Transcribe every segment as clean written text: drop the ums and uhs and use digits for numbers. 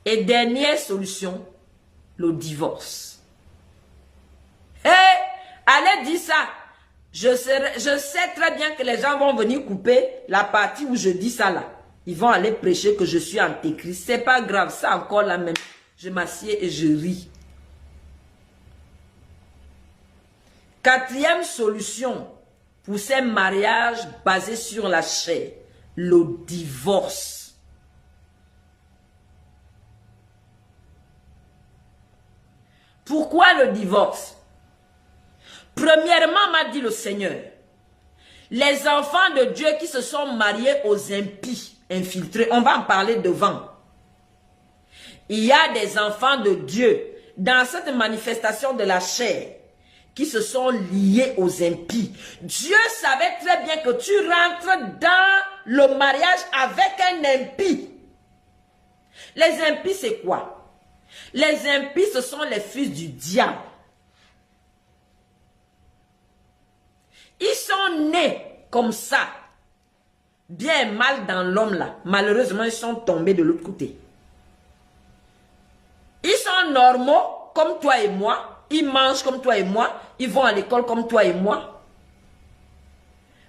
Et dernière solution, le divorce. Allez dire ça. Je sais très bien que les gens vont venir couper la partie où je dis ça là. Ils vont aller prêcher que je suis antéchrist. C'est pas grave, ça encore là même. Je m'assieds et je ris. Quatrième solution pour ces mariages basés sur la chair, le divorce. Pourquoi le divorce? Premièrement, m'a dit le Seigneur, les enfants de Dieu qui se sont mariés aux impies, infiltrés, on va en parler devant. Il y a des enfants de Dieu dans cette manifestation de la chair qui se sont liés aux impies. Dieu savait très bien que tu rentres dans le mariage avec un impie. Les impies, c'est quoi? Les impies, ce sont les fils du diable. Ils sont nés comme ça, bien mal dans l'homme là. Malheureusement, ils sont tombés de l'autre côté. Ils sont normaux comme toi et moi. Ils mangent comme toi et moi. Ils vont à l'école comme toi et moi.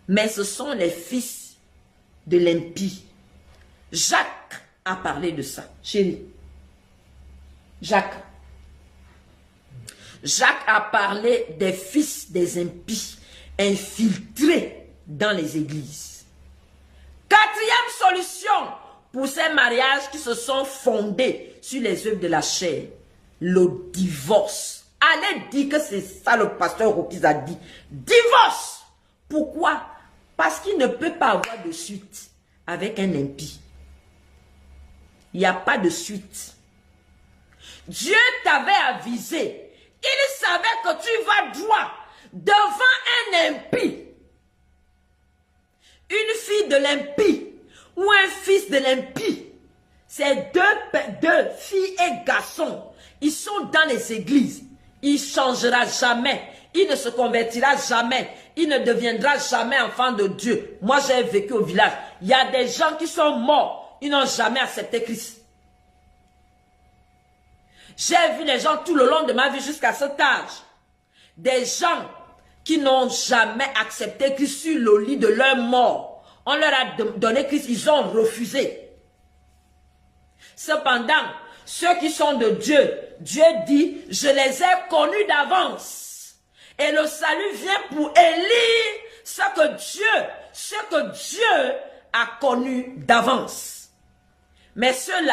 Mais ce sont les fils de l'impie. Jacques a parlé de ça, chérie. Jacques a parlé des fils des impies infiltrés dans les églises. Quatrième solution pour ces mariages qui se sont fondés sur les œuvres de la chair, le divorce. Allez dire que c'est ça le pasteur Rokis a dit. Divorce. Pourquoi? Parce qu'il ne peut pas avoir de suite avec un impie. Il n'y a pas de suite. Dieu t'avait avisé. Il savait que tu vas droit devant un impie. Une fille de l'impie ou un fils de l'impie. Ces deux filles et garçons. Ils sont dans les églises. Il ne changera jamais. Il ne se convertira jamais. Il ne deviendra jamais enfant de Dieu. Moi, j'ai vécu au village. Il y a des gens qui sont morts. Ils n'ont jamais accepté Christ. J'ai vu les gens tout le long de ma vie jusqu'à cet âge. Des gens qui n'ont jamais accepté Christ sur le lit de leur mort. On leur a donné Christ, ils ont refusé. Cependant, ceux qui sont de Dieu, Dieu dit, je les ai connus d'avance. Et le salut vient pour élire ce que Dieu a connu d'avance. Mais ceux-là,